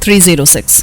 306।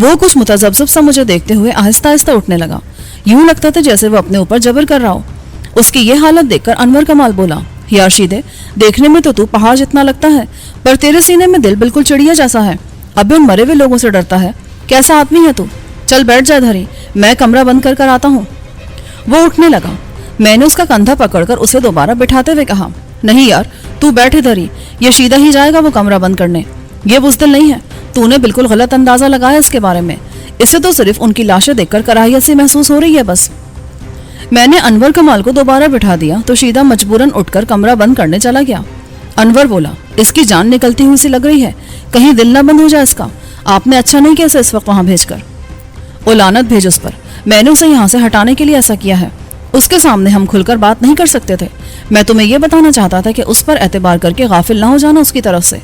وہ کچھ متذبذب سا مجھے دیکھتے ہوئے آہستہ آہستہ اٹھنے لگا. یوں لگتا تھا جیسے وہ اپنے اوپر جبر کر رہا ہو. اس کی یہ حالت دیکھ کر انور کمال بولا, یار شیدے, دیکھنے میں تو پہاڑ جتنا لگتا ہے, پر تیرے سینے میں دل بالکل چڑیا جیسا ہے. ابھی ان مرے ہوئے لوگوں سے ڈرتا ہے. کیسا آدمی ہے تو؟ چل بیٹھ جا ادھر ہی, میں کمرہ بند کر کر آتا ہوں. وہ اٹھنے لگا. میں نے اس کا کندھا پکڑ کر اسے دوبارہ بٹھاتے ہوئے کہا, نہیں یار, تو بیٹھ ادھر ہی, یہ شیدہ ہی جائے گا وہ کمرہ بند کرنے. یہ بزدل نہیں ہے, تو نے بالکل غلط اندازہ لگایا اس کے بارے میں. اسے تو صرف ان کی لاشیں دیکھ کر کراہیت سی محسوس ہو رہی ہے بس. میں نے انور کمال کو دوبارہ بٹھا دیا تو شیدہ مجبوراً اٹھ کر کمرہ بند کرنے چلا گیا. انور بولا, اس کی جان نکلتی ہوئی سی لگ رہی ہے, کہیں دل نہ بند ہو جائے اس کا. آپ نے اچھا نہیں کیا اسے اس وقت وہاں بھیج کر. او لعنت بھیج اس پر, میں نے اسے یہاں سے ہٹانے کے لیے ایسا کیا ہے. اس کے سامنے ہم کھل کر بات نہیں کر سکتے تھے. میں تمہیں یہ بتانا چاہتا تھا کہ اس پر اعتبار کر کے غافل نہ ہو جانا. اس کی طرف سے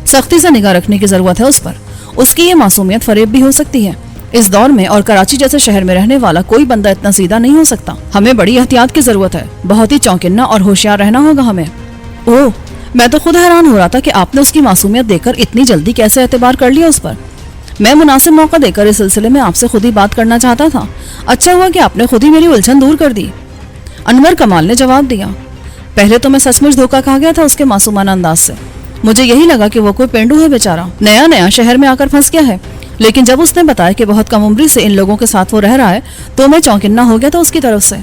سختی سے نگاہ رکھنے کی ضرورت ہے اس پر. اس کی یہ معصومیت فریب بھی ہو سکتی ہے. اس دور میں اور کراچی جیسے شہر میں رہنے والا کوئی بندہ اتنا سیدھا نہیں ہو سکتا. ہمیں بڑی احتیاط کی ضرورت ہے. بہت ہی چونکنا اور ہوشیار رہنا ہوگا ہمیں. اوہ, میں تو خود حیران ہو رہا تھا کہ آپ نے اس کی معصومیت دیکھ کر اتنی جلدی کیسے اعتبار کر لیا اس پر. میں مناسب موقع دے کر اس سلسلے میں آپ سے خود ہی بات کرنا چاہتا تھا. اچھا ہوا کہ آپ نے خود ہی میری الجھن دور کر دی. انور کمال نے جواب دیا. پہلے تو میں سچ مچ دھوکا کھا گیا تھا اس کے معصومانہ انداز سے. مجھے یہی لگا کہ وہ کوئی پینڈو ہے بیچارہ, نیا شہر میں آ کر پھنس گیا ہے. لیکن جب اس نے بتایا کہ بہت کم عمری سے ان لوگوں کے ساتھ وہ رہ رہا ہے تو میں چونکنا ہو گیا تھا اس کی طرف سے.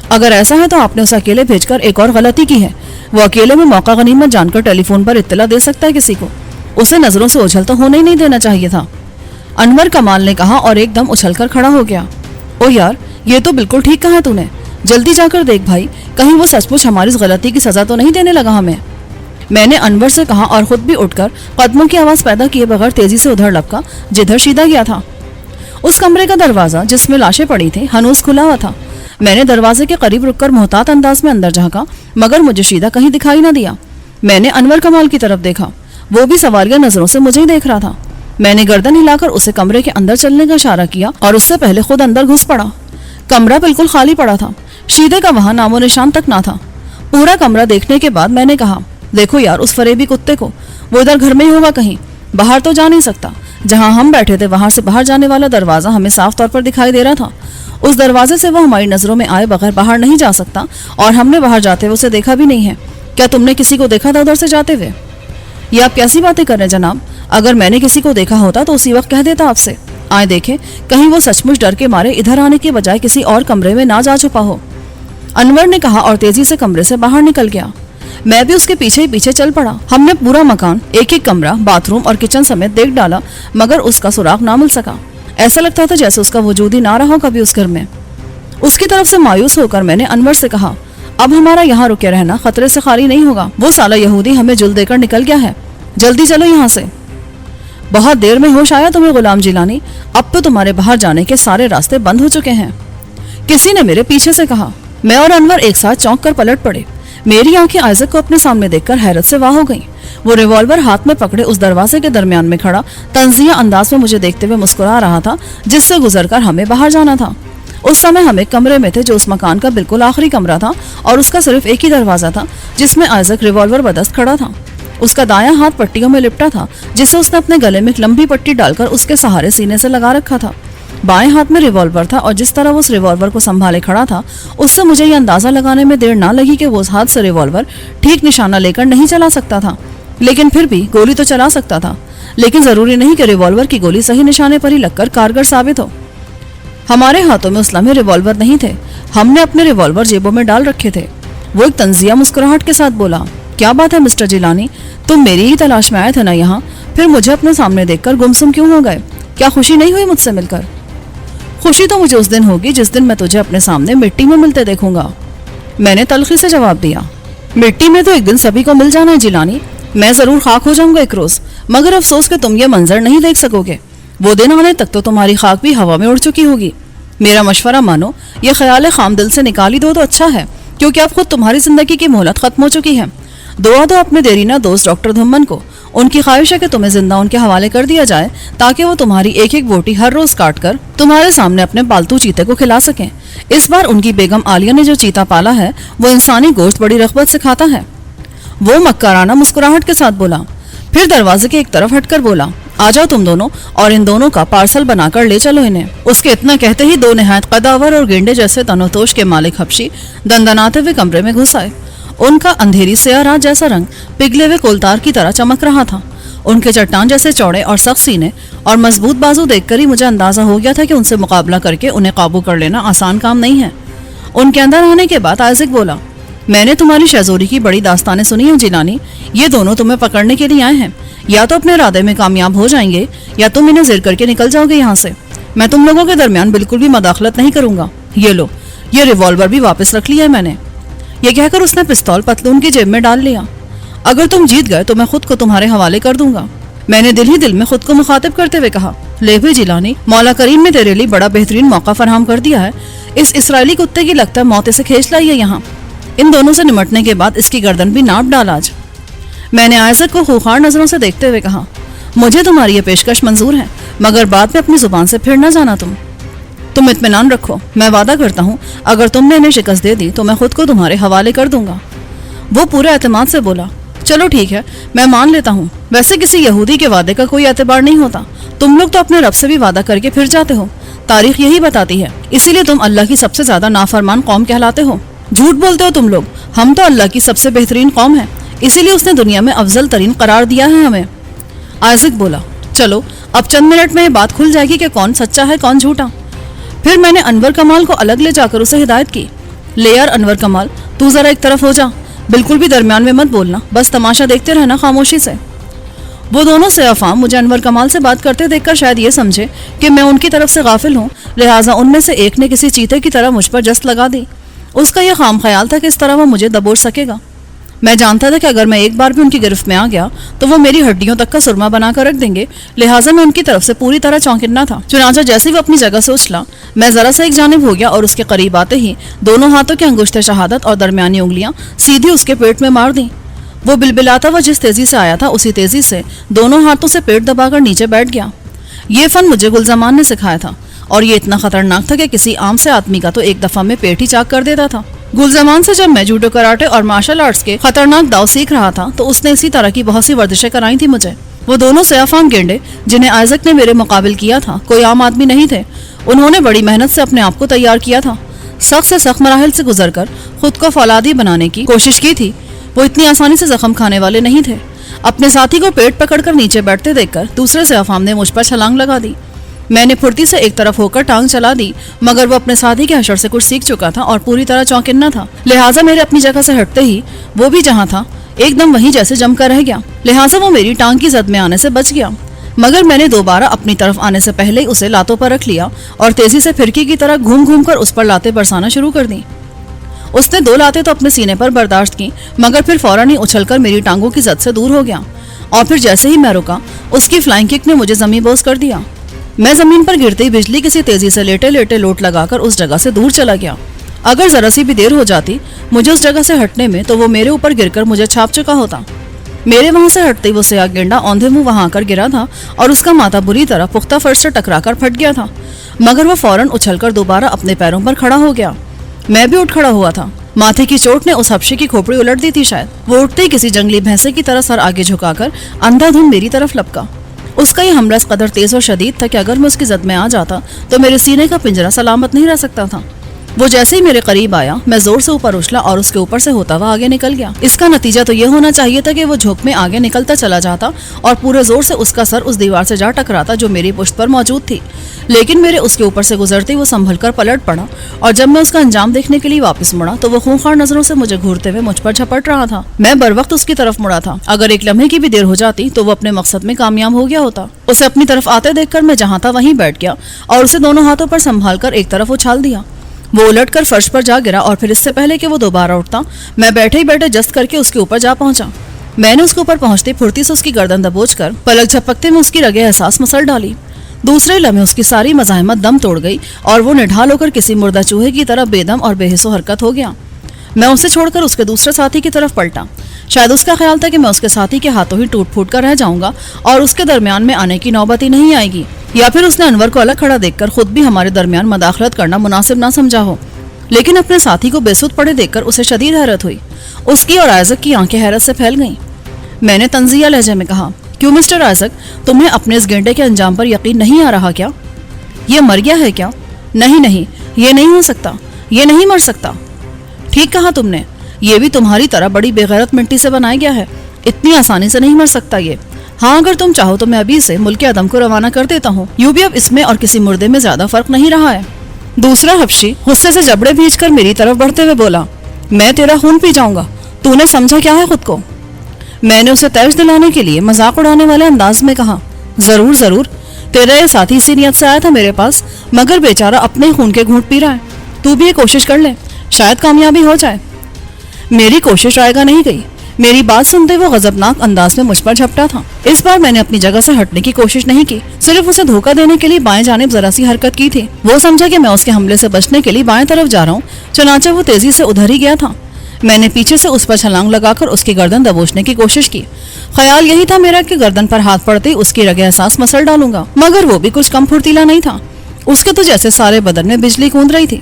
اگر ایسا ہے تو آپ نے اسے اکیلے بھیج کر ایک اور غلطی کی ہے. وہ اکیلے میں موقع غنیمت جان کر ٹیلی فون پر اطلاع دے سکتا ہے کسی کو. اسے نظروں سے اچھل تو ہونے ہی نہیں دینا چاہیے تھا, انور کمال نے کہا اور ایک دم اچھل کر کھڑا ہو گیا. او یار, یہ تو بالکل ٹھیک کہا تو نے. جلدی جا کر دیکھ بھائی, کہیں وہ سچ مچ ہماری اس غلطی کی سزا تو نہیں دینے لگا ہمیں. میں نے انور سے کہا اور خود بھی اٹھ کر قدموں کی آواز پیدا کیے بغیر تیزی سے ادھر لپکا جدھر شیدہ گیا تھا. اس کمرے کا دروازہ جس میں لاشیں پڑی تھیں ہنوز کھلا ہوا تھا. میں نے دروازے کے قریب رک کر محتاط انداز میں اندر جھانکا, مگر مجھے شیدہ کہیں دکھائی نہ دیا. میں نے انور کمال کی طرف دیکھا. وہ بھی سوالیہ نظروں سے مجھے ہی دیکھ رہا تھا. میں نے گردن ہلا کر اسے کمرے کے اندر چلنے کا اشارہ کیا اور اس سے پہلے خود اندر گھس پڑا. کمرہ بالکل خالی پڑا تھا. شیدے کا وہاں نام و نشان تک نہ تھا. پورا کمرہ دیکھنے کے بعد میں نے کہا, دیکھو یار اس فریبی کتے کو, وہ ادھر گھر میں ہی ہوگا کہیں, باہر تو جا نہیں سکتا. جہاں ہم بیٹھے تھے وہاں سے باہر جانے والا دروازہ ہمیں صاف طور پر دکھائی دے رہا تھا. اس دروازے سے وہ ہماری نظروں میں آئے بغیر باہر نہیں جا سکتا, اور ہم نے باہر جاتے ہوئے اسے دیکھا بھی نہیں ہے. کیا تم نے کسی کو دیکھا تھا ادھر سے جاتے ہوئے؟ یہ آپ کیسی باتیں کر رہے ہیں جناب؟ اگر میں نے کسی کو دیکھا ہوتا تو اسی وقت کہہ دیتا آپ سے. آئے دیکھیں, کہیں وہ سچ مچ ڈر کے مارے ادھر آنے کے بجائے کسی اور کمرے میں نہ جا چھپا ہو. انور نے کہا اور تیزی سے کمرے سے باہر نکل گیا. میں بھی اس کے پیچھے ہی پیچھے چل پڑا. ہم نے پورا مکان, ایک ایک کمرہ, باتھ روم اور کچن سمیت دیکھ ڈالا, مگر اس کا سراغ نہ مل سکا. ایسا لگتا تھا جیسے اس کا وجود ہی نہ رہا کبھی اس گھر میں. اس کی طرف سے مایوس ہو کر میں نے انور سے کہا, اب ہمارا یہاں رکے رہنا خطرے سے خالی نہیں ہوگا. وہ سالہ یہودی ہمیں جل دے کر نکل گیا ہے. جلدی چلو یہاں سے. بہت دیر میں ہوش آیا تمہیں غلام جیلانی, اب تو تمہارے باہر جانے کے سارے راستے بند ہو چکے ہیں, کسی نے میرے پیچھے سے کہا. میں اور انور ایک ساتھ چونک کر پلٹ پڑے. میری آنکھیں آئزک کو اپنے سامنے دیکھ کر حیرت سے واہ ہو گئیں. وہ ریوالور ہاتھ میں پکڑے اس دروازے کے درمیان میں کھڑا طنزیہ انداز میں مجھے دیکھتے ہوئے مسکرا رہا تھا, جس سے گزر کر ہمیں باہر جانا تھا. اس سمے ہم ایک کمرے میں تھے جو اس مکان کا بالکل آخری کمرہ تھا, اور اس کا صرف ایک ہی دروازہ تھا جس میں آئزک ریوالور بدست کھڑا تھا. اس کا دایاں ہاتھ پٹیوں میں لپٹا تھا, جسے اس نے اپنے گلے میں ایک لمبی پٹی ڈال کر اس کے سہارے سینے سے لگا رکھا تھا. بائیں ہاتھ میں ریوالور تھا, اور جس طرح وہ اس ریوالور کو سنبھالے کھڑا تھا, اس سے مجھے یہ اندازہ لگانے میں دیر نہ لگی کہ وہ اس ہاتھ سے ریوالور ٹھیک نشانہ لے کر نہیں چلا سکتا تھا, لیکن پھر بھی گولی تو چلا سکتا تھا. لیکن ضروری نہیں کہ ریوالور کی گولی صحیح نشانے پر ہی لگ کر کارگر ثابت ہو. ہمارے ہاتھوں میں اس لمحے ریوالور نہیں تھے. ہم نے اپنے ریوالور جیبوں میں ڈال رکھے تھے. وہ ایک طنزیہ مسکراہٹ کے ساتھ بولا, کیا بات ہے مسٹر جیلانی, تم میری ہی تلاش میں آئے تھے نا یہاں, پھر مجھے اپنے سامنے دیکھ کر گمسم کیوں ہو گئے؟ کیا خوشی نہیں ہوئی مجھ سے مل کر؟ خوشی تو مجھے اس دن ہوگی جس دن میں تجھے اپنے سامنے مٹی میں ملتے دیکھوں گا. میں نے تلخی سے جواب دیا. مٹی میں تو ایک دن سبھی کو مل جانا ہے جیلانی, میں ضرور خاک ہو جاؤں گا ایک روز, مگر افسوس کہ تم یہ منظر نہیں دیکھ سکو گے. وہ دن آنے تک تو تمہاری خاک بھی ہوا میں اڑ چکی ہوگی. میرا مشورہ مانو, یہ خیال خام دل سے نکال ہی دو تو اچھا ہے, کیونکہ اب خود تمہاری زندگی کی مہلت ختم ہو چکی ہے. دعا دو اپنے دیرینہ دوست ڈاکٹر دھمن کو. ان کی خواہش ہے کہ تمہیں زندہ ان کے حوالے کر دیا جائے, تاکہ وہ تمہاری ایک ایک بوٹی ہر روز کاٹ کر تمہارے سامنے اپنے پالتو چیتے کو کھلا سکیں. اس بار ان کی بیگم عالیہ نے جو چیتا پالا ہے وہ انسانی گوشت بڑی رغبت سے کھاتا ہے. وہ مکارانہ مسکراہٹ کے ساتھ بولا, پھر دروازے کے ایک طرف ہٹ کر بولا, آ جاؤ تم دونوں اور ان دونوں کا پارسل بنا کر لے چلو انہیں. اس کے اتنا کہتے ہی دو نہایت قداور اور گینڈے جیسے تنوتوش کے مالک حبشی دندناتے ہوئے کمرے میں گھس آئے. ان کا اندھیری سیاہ رات جیسا رنگ پگھلے ہوئے کولتار کی طرح چمک رہا تھا. ان کے چٹان جیسے چوڑے اور سخت سینے اور مضبوط بازو دیکھ کر ہی مجھے اندازہ ہو گیا تھا کہ ان سے مقابلہ کر کے انہیں قابو کر لینا آسان کام نہیں ہے. ان کے اندر آنے کے بعد آئزک بولا, میں نے تمہاری شہزوری کی بڑی داستانیں سنی ہیں جیلانی. یہ دونوں تمہیں پکڑنے کے لیے آئے ہیں. یا تو اپنے ارادے میں کامیاب ہو جائیں گے یا تم انہیں زیر کر کے نکل جاؤ گے یہاں سے. میں تم لوگوں کے درمیان بالکل بھی مداخلت نہیں کروں گا. یہ لو, یہ ریوالور بھی واپس رکھ لیا ہے میں نے. یہ کہہ کر اس نے پستول پتلون کی جیب میں ڈال لیا. اگر تم جیت گئے تو میں خود کو تمہارے حوالے کر دوں گا. میں نے دل ہی دل میں خود کو مخاطب کرتے ہوئے کہا, لے بھی جیلانی, مولا کریم نے تیرے لیے بڑا بہترین موقع فراہم کر دیا ہے. اس اسرائیلی کتے کی لگتا ہے موت اسے کھینچ لائی ہے یہاں. ان دونوں سے نمٹنے کے بعد اس کی گردن بھی ناپ ڈال آج. میں نے آئزک کو خوخار نظروں سے دیکھتے ہوئے کہا, مجھے تمہاری یہ پیشکش منظور ہے, مگر بعد میں اپنی زبان سے پھر نہ جانا. تم اطمینان رکھو, میں وعدہ کرتا ہوں اگر تم نے انہیں شکست دے دی تو میں خود کو تمہارے حوالے کر دوں گا. وہ پورے اعتماد سے بولا, چلو ٹھیک ہے, میں مان لیتا ہوں. ویسے کسی یہودی کے وعدے کا کوئی اعتبار نہیں ہوتا. تم لوگ تو اپنے رب سے بھی وعدہ کر کے پھر جاتے ہو. تاریخ یہی بتاتی ہے. اسی لیے تم اللہ کی سب سے زیادہ نافرمان قوم کہلاتے ہو. جھوٹ بولتے ہو تم لوگ. ہم تو اللہ کی سب سے بہترین قوم ہیں, اسی لیے اس نے دنیا میں افضل ترین قرار دیا ہے ہمیں. آئزک بولا, چلو اب چند منٹ میں یہ بات کھل جائے گی کہ کون سچا ہے کون جھوٹا. پھر میں نے انور کمال کو الگ لے جا کر اسے ہدایت کی, لے یار انور کمال, تو ذرا ایک طرف ہو جا, بالکل بھی درمیان میں مت بولنا, بس تماشا دیکھتے رہنا خاموشی سے. وہ دونوں سے افام مجھے انور کمال سے بات کرتے دیکھ کر شاید یہ سمجھے کہ میں ان کی طرف سے غافل ہوں, لہٰذا ان میں سے ایک نے کسی چیتے کی طرح مجھ پر جست لگا دی. اس کا یہ خام خیال تھا کہ اس طرح وہ مجھے دبوچ سکے گا. میں جانتا تھا کہ اگر میں ایک بار بھی ان کی گرفت میں آ گیا تو وہ میری ہڈیوں تک کا سرما بنا کر رکھ دیں گے, لہٰذا میں ان کی طرف سے پوری طرح چونکنا تھا. چنانچہ جیسے وہ اپنی جگہ سے اچھلا, میں ذرا سے ایک جانب ہو گیا اور اس کے قریب آتے ہی دونوں ہاتھوں کے انگشت شہادت اور درمیانی انگلیاں سیدھی اس کے پیٹ میں مار دیں. وہ بلبلاتا ہوا جس تیزی سے آیا تھا اسی تیزی سے دونوں ہاتھوں سے پیٹ دبا کر نیچے بیٹھ گیا. یہ فن مجھے گلزمان نے سکھایا تھا, اور یہ اتنا خطرناک تھا کہ کسی عام سے آدمی کا تو ایک دفعہ میں پیٹ ہی چاک کر دیتا تھا. گلزمان سے جب میں جوڈو کراٹے اور مارشل آرٹس کے خطرناک داؤ سیکھ رہا تھا تو اس نے اسی طرح کی بہت سی ورزشیں کرائی تھی مجھے. وہ دونوں سیافام گینڈے جنہیں آئزک نے میرے مقابل کیا تھا کوئی عام آدمی نہیں تھے. انہوں نے بڑی محنت سے اپنے آپ کو تیار کیا تھا, سخت سے سخت مراحل سے گزر کر خود کو فولادی بنانے کی کوشش کی تھی. وہ اتنی آسانی سے زخم کھانے والے نہیں تھے. اپنے ساتھی کو پیٹ پکڑ کر نیچے بیٹھتے دیکھ کر دوسرے سیافام نے مجھ پر چھلانگ لگا دی. میں نے پھرتی سے ایک طرف ہو کر ٹانگ چلا دی, مگر وہ اپنے ساتھی کے حشر سے کچھ سیکھ چکا تھا اور پوری طرح چونکنا تھا, لہٰذا میرے اپنی جگہ سے ہٹتے ہی وہ بھی جہاں تھا ایک دم وہیں جیسے جم کر رہ گیا. لہٰذا وہ میری ٹانگ کی زد میں آنے سے بچ گیا, مگر میں نے دوبارہ اپنی طرف آنے سے پہلے ہی اسے لاتوں پر رکھ لیا اور تیزی سے پھرکی کی طرح گھوم گھوم کر اس پر لاتیں برسانا شروع کر دیں. اس نے 2 لاتیں تو اپنے سینے پر برداشت کی, مگر پھر فوراً ہی اچھل کر میری ٹانگوں کی زد سے دور ہو گیا, اور پھر جیسے ہی میں رکا اس کی فلائنگ کک نے مجھے زمین بوس کر دیا. میں زمین پر گرتے ہی بجلی کسی تیزی سے لیٹے لیٹے لوٹ لگا کر اس جگہ سے دور چلا گیا. اگر ذرا سی بھی دیر ہو جاتی مجھے اس جگہ سے ہٹنے میں تو وہ میرے اوپر گر کر مجھے چھاپ چکا ہوتا. میرے وہاں سے ہٹتے ہی وہ سیاہ گینڈا اوندھے منہ وہاں آ کر گرا تھا اور اس کا ماتھا بری طرح پختہ فرش سے ٹکرا کر پھٹ گیا تھا, مگر وہ فوراً اچھل کر دوبارہ اپنے پیروں پر کھڑا ہو گیا. میں بھی اٹھ کھڑا ہوا تھا. ماتھے کی چوٹ نے اس حبشی کی کھوپڑی الٹ دی تھی شاید. وہ اٹھتے ہی کسی جنگلی بھینسے کی طرح سر آگے جھکا کر اندھا دھند میری طرف لپکا. اس کا یہ حملہ اس قدر تیز اور شدید تھا کہ اگر میں اس کی زد میں آ جاتا تو میرے سینے کا پنجرہ سلامت نہیں رہ سکتا تھا. وہ جیسے ہی میرے قریب آیا میں زور سے اوپر اچھلا اور اس کے اوپر سے ہوتا ہوا آگے نکل گیا. اس کا نتیجہ تو یہ ہونا چاہیے تھا کہ وہ جھک میں آگے نکلتا چلا جاتا اور پورے زور سے اس کا سر اس دیوار سے جا ٹکراتا جو میری پشت پر موجود تھی. لیکن میرے اس کے اوپر سے گزرتے وہ سنبھل کر پلٹ پڑا, اور جب میں اس کا انجام دیکھنے کے لیے واپس مڑا تو وہ خونخوار نظروں سے مجھے گھورتے ہوئے مجھ پر جھپٹ رہا تھا. میں بر وقت اس کی طرف مڑا تھا. اگر ایک لمحے کی بھی دیر ہو جاتی تو وہ اپنے مقصد میں کامیاب ہو گیا ہوتا. اسے اپنی طرف آتے دیکھ کر میں جہاں تھا وہیں بیٹھ گیا اور اسے دونوں ہاتھوں پر سنبھال کر ایک طرف اچھال دیا. وہ الٹ کر فرش پر جا گرا اور پھر اس سے پہلے کہ وہ دوبارہ اٹھتا میں بیٹھے ہی بیٹھے جست کر کے اس کے اوپر جا پہنچا. میں نے اس کے اوپر پہنچتے پھرتی سے اس کی گردن دبوچ کر پلک جھپکتے میں اس کی رگیں احساس مسل ڈالی. دوسرے لمحے اس کی ساری مزاحمت دم توڑ گئی اور وہ نڈھال ہو کر کسی مردہ چوہے کی طرح بے دم اور بے حس و حرکت ہو گیا. میں اسے چھوڑ کر اس کے دوسرے ساتھی کی طرف پلٹا. شاید اس کا خیال تھا کہ میں اس کے ساتھی کے ہاتھوں ہی ٹوٹ پھوٹ کر رہ جاؤں گا اور اس کے درمیان میں آنے کی نوبت ہی نہیں آئے گی, یا پھر اس نے انور کو الگ کھڑا دیکھ کر خود بھی ہمارے درمیان مداخلت کرنا مناسب نہ سمجھا ہو. لیکن اپنے ساتھی کو بے سود پڑے دیکھ کر اسے شدید حیرت ہوئی. اس کی اور آئزک کی آنکھیں حیرت سے پھیل گئیں. میں نے طنزیہ لہجے میں کہا، کیوں مسٹر آئزک، تمہیں اپنے اس گینڈے کے انجام پر یقین نہیں آ رہا کیا؟ یہ مر گیا ہے کیا؟ نہیں، یہ نہیں ہو سکتا، یہ نہیں مر سکتا۔ ٹھیک کہا تم نے، یہ بھی تمہاری طرح بڑی بے غیرت مٹی سے بنایا گیا ہے، اتنی آسانی سے نہیں مر سکتا یہ۔ ہاں اگر تم چاہو تو میں ابھی سے ملک عدم کو روانہ کر دیتا ہوں، یوں بھی اب اس میں اور کسی مردے میں زیادہ فرق نہیں رہا ہے۔ دوسرا حبشی غصے سے جبڑے بھیج کر میری طرف بڑھتے ہوئے بولا، میں تیرا خون پی جاؤں گا، تو نے سمجھا کیا ہے خود کو؟ میں نے اسے تیش دلانے کے لیے مذاق اڑانے والے انداز میں کہا، ضرور، تیرا یہ ساتھی اسی نیت سے آیا تھا میرے پاس، مگر بیچارہ اپنے خون کے گھونٹ پی رہا ہے، تو بھی یہ کوشش کر لے، شاید کامیابی ہو جائے۔ میری کوشش رائے گا نہیں گئی۔ میری بات سنتے وہ غضبناک انداز میں مجھ پر جھپٹا تھا۔ اس بار میں نے اپنی جگہ سے ہٹنے کی کوشش نہیں کی، صرف اسے دھوکہ دینے کے لیے بائیں جانب ذرا سی حرکت کی تھی۔ وہ سمجھا کہ میں اس کے حملے سے بچنے کے لیے بائیں طرف جا رہا ہوں، چنانچہ وہ تیزی سے ادھر ہی گیا تھا۔ میں نے پیچھے سے اس پر چھلانگ لگا کر اس کی گردن دبوچنے کی کوشش کی۔ خیال یہی تھا میرا کہ گردن پر ہاتھ پڑتے ہی اس کی رگے احساس مسل ڈالوں گا، مگر وہ بھی کچھ کم پھرتیلا نہیں تھا۔ اس کے تو جیسے سارے بدن میں بجلی گوند رہی تھی۔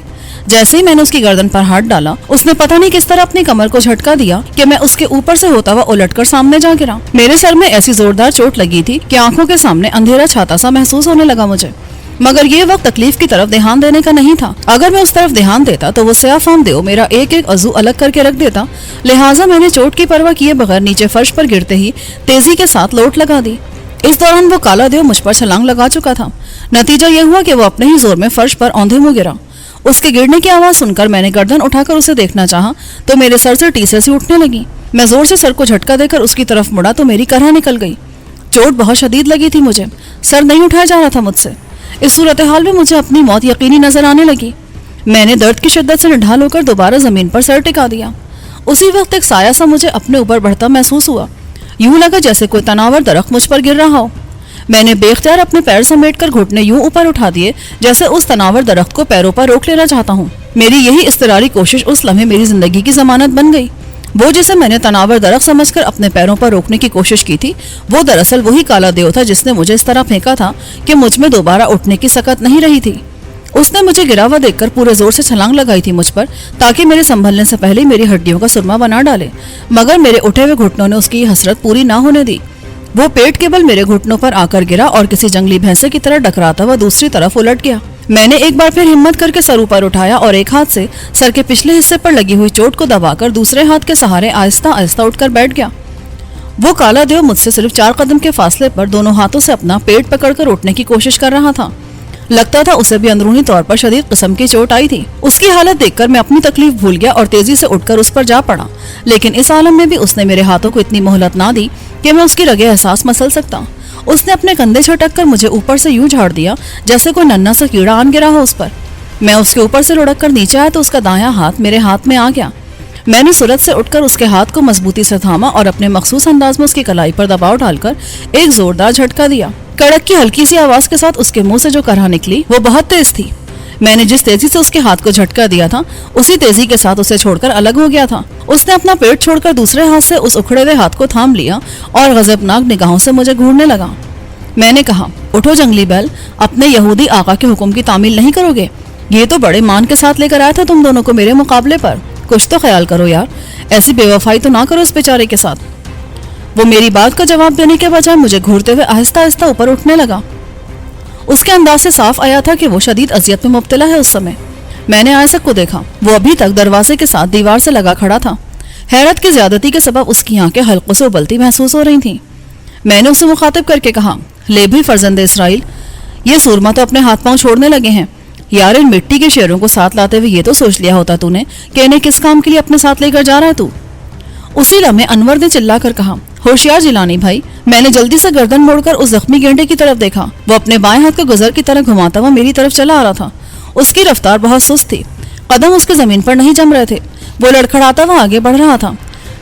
جیسے ہی میں نے اس کی گردن پر ہاتھ ڈالا، اس نے پتہ نہیں کس طرح اپنی کمر کو جھٹکا دیا کہ میں اس کے اوپر سے ہوتا ہوا الٹ کر سامنے جا گرا۔ میرے سر میں ایسی زوردار چوٹ لگی تھی کہ آنکھوں کے سامنے اندھیرا چھاتا سا محسوس ہونے لگا مجھے، مگر یہ وقت تکلیف کی طرف دھیان دینے کا نہیں تھا۔ اگر میں اس طرف دھیان دیتا تو وہ سیاہ فام دیو میرا ایک ایک عضو الگ کر کے رکھ دیتا، لہٰذا میں نے چوٹ کی پرواہ کیے بغیر نیچے فرش پر گرتے ہی تیزی کے ساتھ لوٹ لگا دی۔ اس دوران وہ کالا دیو مجھ پر چھلانگ لگا چکا تھا۔ نتیجہ یہ ہوا کہ وہ اپنے ہی زور میں فرش پر اوندھے منہ گرا۔ اس کے گرنے کی آواز سن کر میں نے گردن اٹھا کر اسے دیکھنا چاہا تو میرے سر سے ٹیسے سی اٹھنے لگی۔ میں زور سے سر کو جھٹکا دے کر اس کی طرف مڑا تو میری کرہ نکل گئی۔ چوٹ بہت شدید لگی تھی مجھے، سر نہیں اٹھایا جا رہا تھا مجھ سے۔ اس صورتحال میں مجھے اپنی موت یقینی نظر آنے لگی۔ میں نے درد کی شدت سے نڈھال ہو کر دوبارہ زمین پر سر ٹکا دیا۔ اسی وقت ایک سایہ سا مجھے اپنے اوپر بڑھتا محسوس ہوا، یوں لگا جیسے کوئی تناور درخت مجھ پر گر رہا ہو۔ میں نے بے اختیار اپنے پیر سمیٹ کر گھٹنے یوں اوپر اٹھا دیے جیسے اس تناور درخت کو پیروں پر روک لینا چاہتا ہوں۔ میری یہی اضطراری کوشش اس لمحے میری زندگی کی ضمانت بن گئی۔ وہ جسے میں نے تناور درخت سمجھ کر اپنے پیروں پر روکنے کی کوشش کی تھی، وہ دراصل وہی کالا دیو تھا جس نے مجھے اس طرح پھینکا تھا کہ مجھ میں دوبارہ اٹھنے کی سکت نہیں رہی تھی۔ اس نے مجھے گرا ہوا دیکھ کر پورے زور سے چھلانگ لگائی تھی مجھ پر تاکہ میرے سنبھلنے سے پہلے میری ہڈیوں کا سرما بنا ڈالے، مگر میرے اٹھے ہوئے گھٹنوں نے اس کی حسرت پوری نہ ہونے دی۔ وہ پیٹ کے بل میرے گھٹنوں پر آ کر گرا اور کسی جنگلی بھینسے کی طرح ڈکراتا ہوا دوسری طرف الٹ گیا۔ میں نے ایک بار پھر ہمت کر کے سر اوپر اٹھایا اور ایک ہاتھ سے سر کے پچھلے حصے پر لگی ہوئی چوٹ کو دبا کر دوسرے ہاتھ کے سہارے آہستہ آہستہ اٹھ کر بیٹھ گیا۔ وہ کالا دیو مجھ سے صرف 4 قدم کے فاصلے پر دونوں ہاتھوں سے اپنا پیٹ پکڑ کر اٹھنے کی کوشش کر رہا تھا۔ لگتا تھا اسے بھی اندرونی طور پر شدید قسم کی چوٹ آئی تھی۔ اس کی حالت دیکھ کر میں اپنی تکلیف بھول گیا اور تیزی سے اٹھ کر اس پر جا پڑا، لیکن اس عالم میں بھی اس نے میرے ہاتھوں کو اتنی مہلت نہ دی کہ میں اس کی رگے احساس مسل سکتا۔ اس نے اپنے کندھے چھٹک کر مجھے اوپر سے یوں جھاڑ دیا جیسے کوئی ننھا سا کیڑا آن گرا ہو اس پر۔ میں اس کے اوپر سے لڑک کر نیچے آیا تو اس کا دایاں ہاتھ میرے ہاتھ میں آ گیا۔ میں نے سرعت سے اٹھ کر اس کے ہاتھ کو مضبوطی سے تھاما اور اپنے مخصوص انداز میں اس کی کلائی پر دباؤ ڈال کر ایک زوردار جھٹکا دیا۔ کڑک کی ہلکی سی آواز کے ساتھ اس کے منہ سے جو کرہ نکلی وہ بہت تیز تھی۔ میں نے جس تیزی سے اس کے ہاتھ کو جھٹکا دیا تھا اسی تیزی کے ساتھ اسے چھوڑ کر الگ ہو گیا تھا۔ اس نے اپنا پیٹ چھوڑ کر دوسرے ہاتھ سے اس اکھڑے ہوئے ہاتھ کو تھام لیا اور غضبناک نگاہوں سے مجھے گھورنے لگا۔ میں نے کہا، اٹھو جنگلی بیل، اپنے یہودی آقا کے حکم کی تعمیل نہیں کرو گے؟ یہ تو بڑے مان کے ساتھ لے کر آیا تھا تم دونوں کو میرے مقابلے پر، کچھ تو خیال کرو یار، ایسی بے وفائی تو نہ کرو اس بیچارے کے ساتھ۔ وہ میری بات کا جواب دینے کے بجائے مجھے گھورتے ہوئے آہستہ آہستہ اوپر اٹھنے لگا۔ اس کے انداز سے صاف آیا تھا کہ وہ شدید اذیت میں مبتلا ہے اس سمے۔ میں نے آئزک کو دیکھا، وہ ابھی تک دروازے کے ساتھ دیوار سے لگا کھڑا تھا۔ حیرت کی زیادتی کے سبب اس کی آنکھیں حلقوں سے ابلتی محسوس ہو رہی تھیں۔ میں نے اسے مخاطب کر کے کہا، لے بھی فرزند اسرائیل، یہ سورما تو اپنے ہاتھ پاؤں چھوڑنے لگے ہیں۔ یار ان مٹی کے شیروں کو ساتھ لاتے ہوئے یہ تو سوچ لیا ہوتا تو نے کہ انہیں کس کام کے لیے اپنے ساتھ لے کر جا رہا ہے تو۔ اسی لمحے انور نے چلا کر کہا، ہوشیار جیلانی بھائی۔ میں نے جلدی سے گردن موڑ کر اس زخمی گینڈے کی طرف دیکھا۔ وہ اپنے بائیں ہاتھ کو گزر کی طرح گھماتا ہوا میری طرف چلا آ رہا تھا۔ اس کی رفتار بہت سست تھی، قدم اس کے زمین پر نہیں جم رہے تھے۔ وہ لڑکھڑاتا ہوا آگے بڑھ رہا تھا۔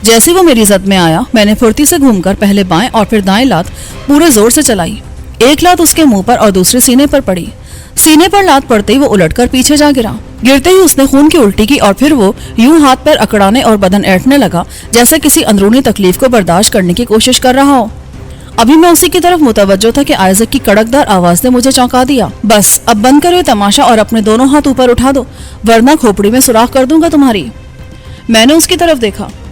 جیسے وہ میری زد میں آیا میں نے پھرتی سے گھوم کر پہلے بائیں اور پھر دائیں لات پورے زور سے چلائی۔ ایک لات اس کے منہ پر اور دوسری سینے پر پڑی۔ سینے پر لات پڑتے ہی وہ الٹ کر پیچھے جا گرا۔ گرتے ہی اس نے خون کی الٹی کی اور پھر وہ یوں ہاتھ پیر اکڑانے اور بدن ایٹھنے لگا جیسے کسی اندرونی تکلیف کو برداشت کرنے کی کوشش کر رہا ہو۔ ابھی میں اسی کی طرف متوجہ تھا کہ آئزک کی کڑکدار آواز نے مجھے چونکا دیا، بس اب بند کرو یہ تماشا اور اپنے دونوں ہاتھ اوپر اٹھا دو ورنہ کھوپڑی میں سوراخ کر دوں گا تمہاری۔ میں نے اس کی طرف دیکھا،